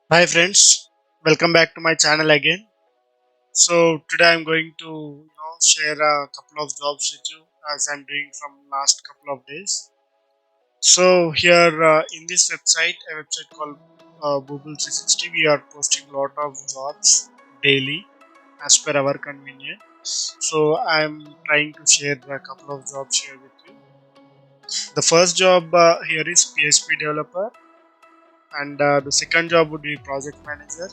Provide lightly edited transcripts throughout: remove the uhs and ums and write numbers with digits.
Hi friends, welcome back to my channel again. So today I'm going to share a couple of jobs with you as I'm doing from last couple of days. So here in this website, a website called Google 360, we are posting a lot of jobs daily as per our convenience. So I'm trying to share a couple of jobs here with you. The first job here is PHP developer, and the second job would be project manager.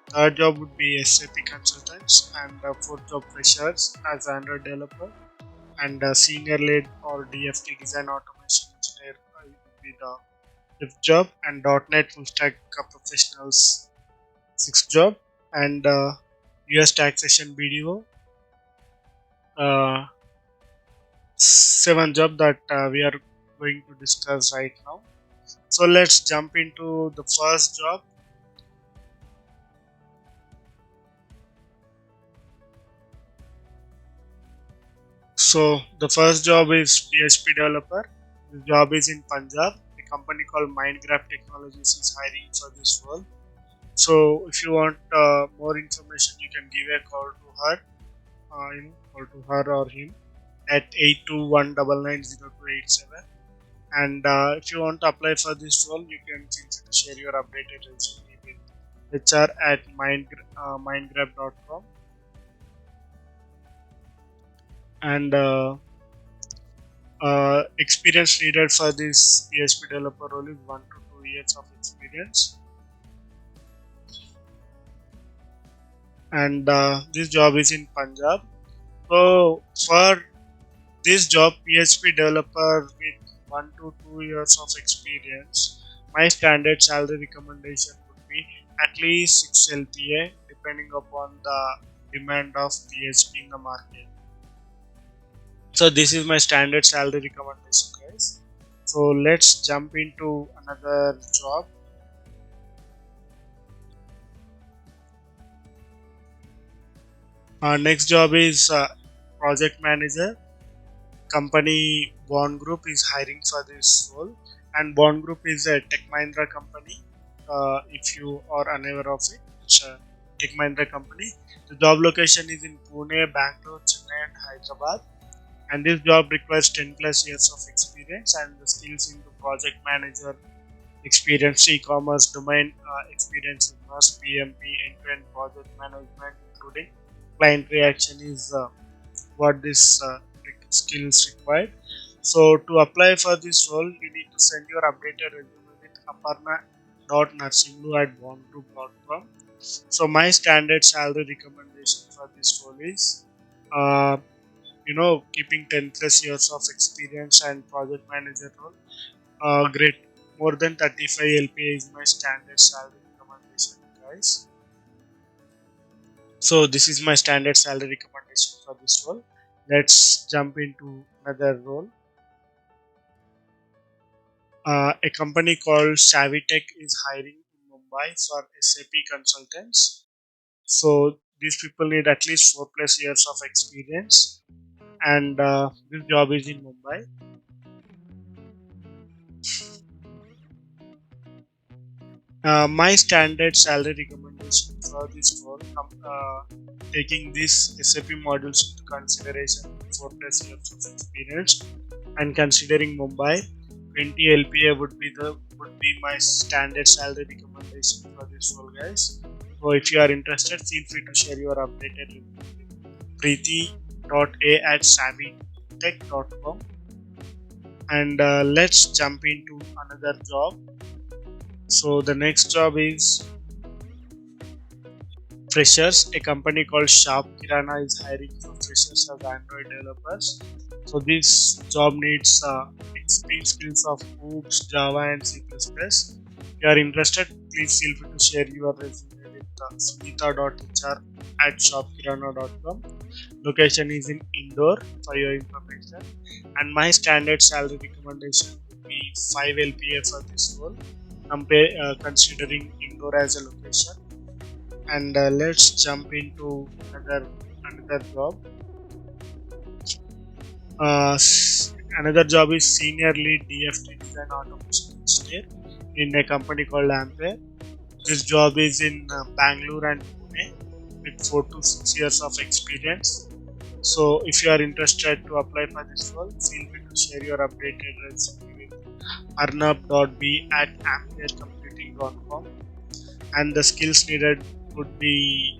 Third job would be SAP consultants, and fourth job freshers as Android developer, and senior lead or DFT design automation engineer would be the fifth job, and .NET full stack professionals sixth job, and US taxation BDO uh, seventh job that we are going to discuss right now. So let's jump into the first job. So the first job is PHP developer. The job is in Punjab. A company called Mindgraph Technologies is hiring for this role. So if you want more information, you can give a call to her, call to her or him at 8219908287. And if you want to apply for this role, you can feel free to share your updated resume with HR at mindgraph.com. And experience needed for this PHP developer role is 1 to 2 years of experience, and this job is in Punjab. So for this job, PHP developer with 1 to 2 years of experience, my standard salary recommendation would be at least 6 LPA, depending upon the demand of PHP in the market. So this is my standard salary recommendation, guys. So let's jump into another job. Next job is project manager. Company Bond Group is hiring for this role, and Bond Group is a Tech Mahindra company. If you are unaware of it, it's a Tech Mahindra company. The job location is in Pune, Bangalore, Chennai, and Hyderabad. And this job requires 10 plus years of experience and the skills into project manager experience, e-commerce, domain experience in MAS, PMP, end-to-end project management, including client reaction is what this skills required. So to apply for this role, you need to send your updated resume with aparna.narsinglu@bondgroup.com. So my standard salary recommendation for this role is, uh, keeping 10 plus years of experience and project manager role. Great. More than 35 LPA is my standard salary recommendation, guys. So this is my standard salary recommendation for this role. Let's jump into another role. A company called Savitech is hiring in Mumbai for SAP consultants. So these people need at least 4 plus years of experience, and this job is in Mumbai. My standard salary recommendation for this role, taking these SAP modules into consideration, 4 plus years of experience, and considering Mumbai, 20 LPA would be my standard salary recommendation for this role, guys. So if you are interested, feel free to share your updated review with preeti.a@savvytech.com. And let's jump into another job. So the next job is freshers. A company called Sharp Kirana is hiring for freshers as Android developers. So this job needs extreme skills of Hoops, Java, and C++. If you are interested, please feel free to share your resume with sunita.hr@shopkirana.com. Location is in Indore for your information. And my standard salary recommendation would be 5 LPA for this role, considering Indore as a location. And let's jump into another job. Another job is senior lead DFT design automation engineer in a company called Ampere. This job is in Bangalore and Pune with 4 to 6 years of experience. So, if you are interested to apply for this role, feel free to share your updated resume with arnab.b@ampirecomputing.com. And the skills needed would be,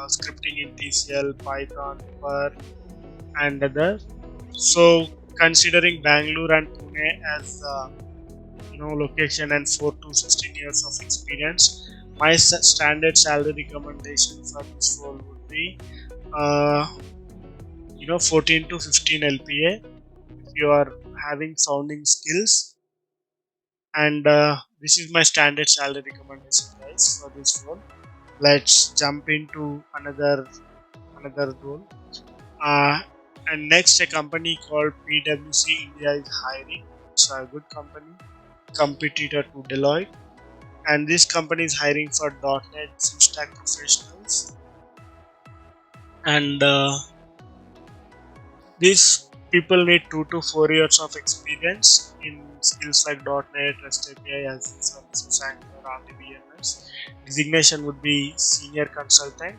scripting in TCL, Python, Perl, and other. So, considering Bangalore and Pune as location and 4 to 16 years of experience, my standard salary recommendation for this role would be, uh, 14 to 15 LPA if you are having sounding skills. And this is my standard salary recommendation, guys, for this role. Let's jump into another role. uh, and next, a company called PWC India is hiring. It's a good company, competitor to Deloitte. And this company is hiring for .NET full stack professionals. And these people need 2 to 4 years of experience in skills like .NET, REST API, Azure Services, Angular, RDBMS. Designation would be senior consultant,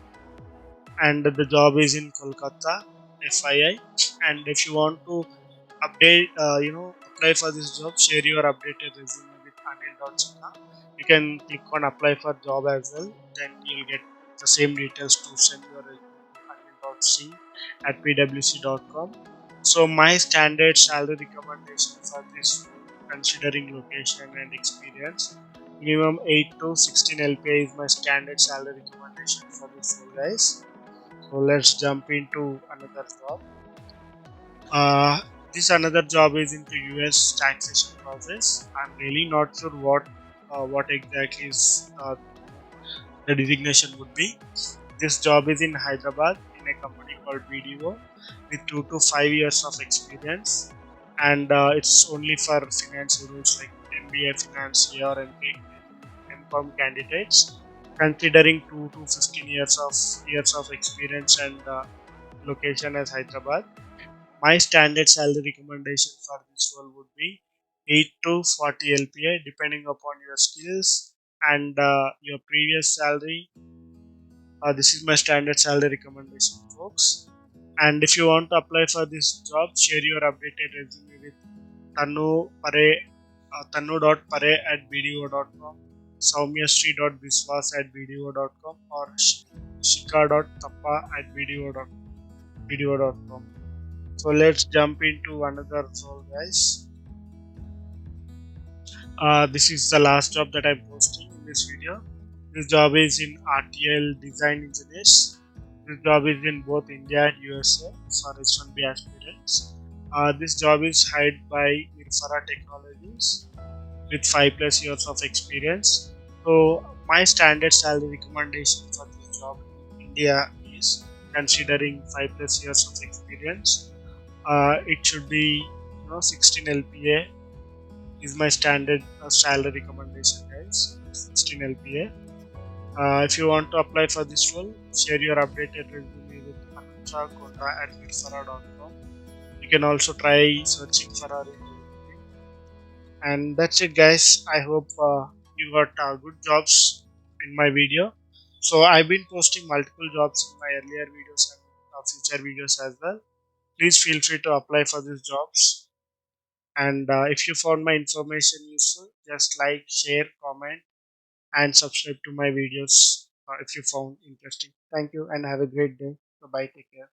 and the job is in Kolkata, FII. And if you want to apply for this job, share your updated resume with anil.chana. You can click on apply for job as well. Then you'll get the same details to send your resume to anil.c at pwc.com. So my standard salary recommendation for this role, considering location and experience, minimum 8 to 16 LPA is my standard salary recommendation for this role, guys. So let's jump into another job. Uh, this another job is into US taxation process. I'm really not sure what exactly is the designation would be. This job is in Hyderabad in a company called BDO with 2 to 5 years of experience, and it's only for finance roles like MBA, finance, or MCOM candidates. Considering 2 to 15 years of experience and location as Hyderabad, my standard salary recommendation for this role would be 8 to 40 LPA depending upon your skills and your previous salary. This is my standard salary recommendation, folks. And if you want to apply for this job, share your updated resume with Tanu Pare, tanu.pare at bdo.com, saumyasri.biswas at bdo.com, or shika.tappa at bdo.com. So let's jump into another role, guys. This is the last job that I'm posting in this video. This job is in RTL Design Engineers. This job is in both India and USA for H1B aspirants. This job is hired by Irfara Technologies with 5 plus years of experience. So my standard salary recommendation for this job in India is, considering 5 plus years of experience, it should be 16 LPA is my standard salary recommendation, guys. 16 LPA. If you want to apply for this role, share your updated resume with anutrakonda@mirfara.com. You can also try searching for our LinkedIn. And that's it, guys. I hope you got good jobs in my video. So I've been posting multiple jobs in my earlier videos and future videos as well. Please feel free to apply for these jobs. And if you found my information useful, just like, share, comment, and subscribe to my videos if you found interesting. Thank you and have a great day. Bye bye. Take care.